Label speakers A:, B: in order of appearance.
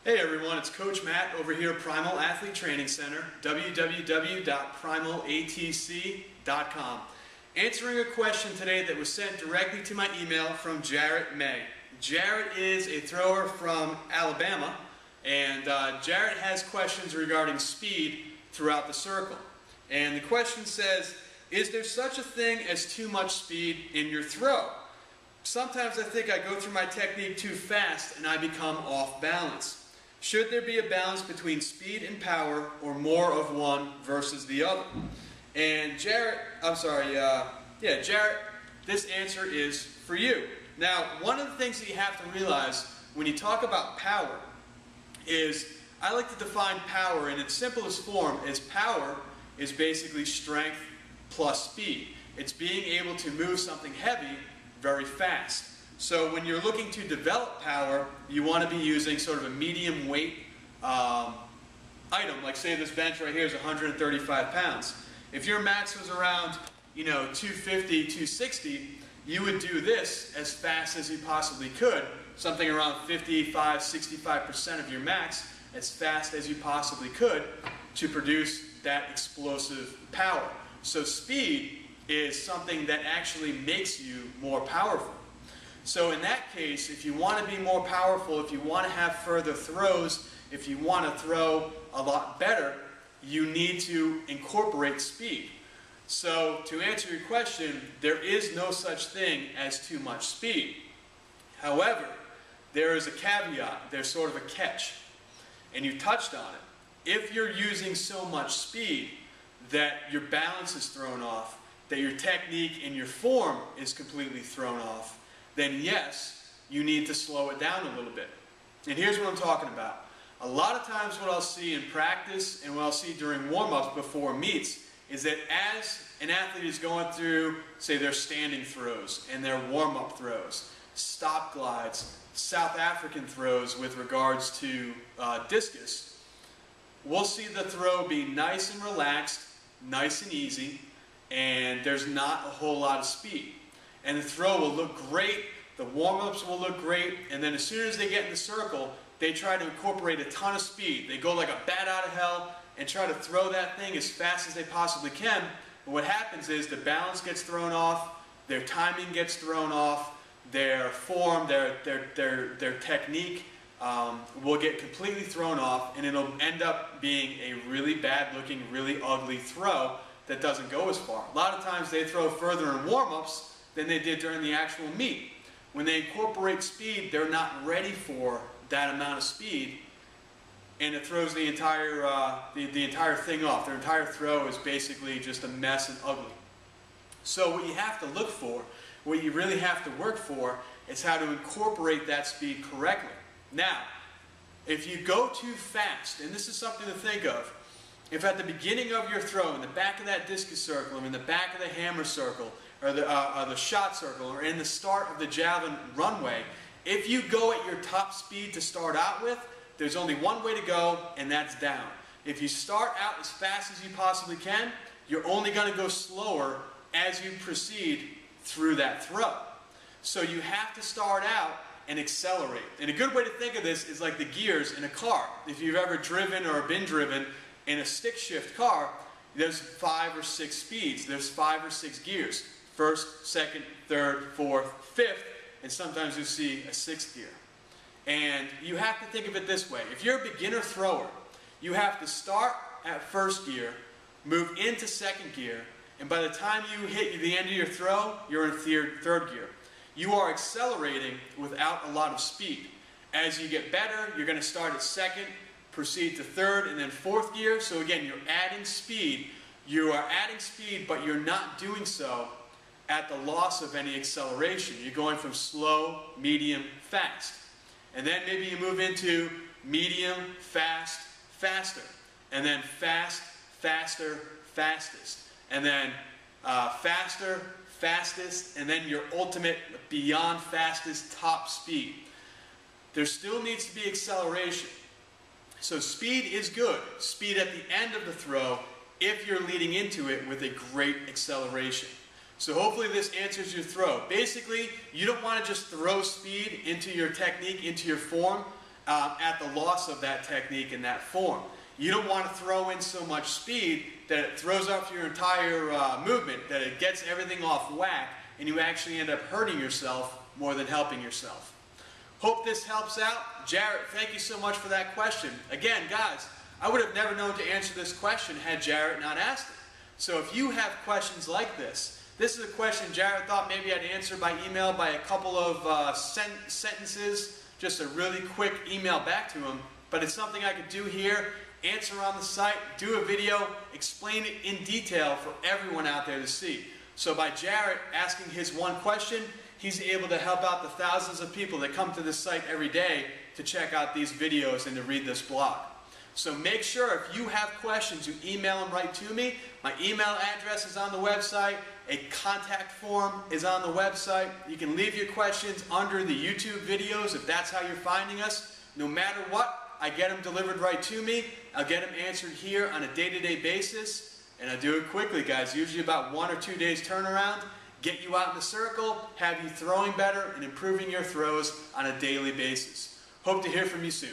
A: Hey everyone, it's Coach Matt over here at Primal Athlete Training Center, www.primalatc.com. Answering a question today that was sent directly to my email from Jarrett May. Jarrett is a thrower from Alabama, and Jarrett has questions regarding speed throughout the circle. And the question says, is there such a thing as too much speed in your throw? Sometimes I think I go through my technique too fast and I become off balance. Should there be a balance between speed and power, or more of one versus the other? And Jarrett, Jarrett, this answer is for you. Now, one of the things that you have to realize when you talk about power is, I like to define power in its simplest form as power is basically strength plus speed. It's being able to move something heavy very fast. So when you're looking to develop power, you want to be using sort of a medium weight item. Like say this bench right here is 135 pounds. If your max was around 250, 260, you would do this as fast as you possibly could. Something around 55, 65% of your max as fast as you possibly could to produce that explosive power. So speed is something that actually makes you more powerful. So in that case, if you want to be more powerful, if you want to have further throws, if you want to throw a lot better, you need to incorporate speed. So to answer your question, there is no such thing as too much speed. However, there is a caveat, there's sort of a catch, and you touched on it. If you're using so much speed that your balance is thrown off, that your technique and your form is completely thrown off, then yes, you need to slow it down a little bit. And here's what I'm talking about. A lot of times what I'll see in practice and what I'll see during warm-ups before meets is that as an athlete is going through, say, their standing throws and their warm-up throws, stop glides, South African throws with regards to discus, we'll see the throw be nice and relaxed, nice and easy, and there's not a whole lot of speed. And the throw will look great, the warm-ups will look great, and then as soon as they get in the circle, they try to incorporate a ton of speed. They go like a bat out of hell and try to throw that thing as fast as they possibly can. But what happens is the balance gets thrown off, their timing gets thrown off, their form, their technique will get completely thrown off, and it'll end up being a really bad-looking, really ugly throw that doesn't go as far. A lot of times they throw further in warm-ups than they did during the actual meet. When they incorporate speed, they're not ready for that amount of speed, and it throws the entire thing off. Their entire throw is basically just a mess and ugly. So what you have to look for, what you really have to work for, is how to incorporate that speed correctly. Now, if you go too fast, and this is something to think of, if at the beginning of your throw, in the back of that discus circle, or in the back of the hammer circle, or the shot circle, or in the start of the javelin runway, if you go at your top speed to start out with, there's only one way to go, and that's down. If you start out as fast as you possibly can, you're only going to go slower as you proceed through that throw. So you have to start out and accelerate. And a good way to think of this is like the gears in a car. If you've ever driven or been driven in a stick shift car, there's 5 or 6 speeds. There's 5 or 6 gears. First, second, third, fourth, fifth, and sometimes you see a 6th gear. And you have to think of it this way. If you're a beginner thrower, you have to start at 1st gear, move into 2nd gear, and by the time you hit the end of your throw, you're in 3rd gear. You are accelerating without a lot of speed. As you get better, you're going to start at 2nd, proceed to 3rd, and then 4th gear. So again, you're adding speed. You are adding speed, but you're not doing so at the loss of any acceleration. You're going from slow, medium, fast. And then maybe you move into medium, fast, faster. And then fast, faster, fastest. And then faster, fastest, and then your ultimate beyond fastest top speed. There still needs to be acceleration. So speed is good. Speed at the end of the throw if you're leading into it with a great acceleration. So hopefully this answers your throw. Basically, you don't want to just throw speed into your technique, into your form, at the loss of that technique and that form. You don't want to throw in so much speed that it throws off your entire movement, that it gets everything off whack, and you actually end up hurting yourself more than helping yourself. Hope this helps out. Jarrett, thank you so much for that question. Again, guys, I would have never known to answer this question had Jarrett not asked it. So if you have questions like this is a question Jarrett thought maybe I'd answer by email by a couple of sentences, just a really quick email back to him, but it's something I could do here, answer on the site, do a video, explain it in detail for everyone out there to see. So by Jarrett asking his one question, he's able to help out the thousands of people that come to this site every day to check out these videos and to read this blog. So make sure if you have questions, you email them right to me. My email address is on the website. A contact form is on the website. You can leave your questions under the YouTube videos if that's how you're finding us. No matter what, I get them delivered right to me. I'll get them answered here on a day-to-day basis. And I do it quickly, guys. Usually about 1 or 2 days turnaround. Get you out in the circle, have you throwing better, and improving your throws on a daily basis. Hope to hear from you soon.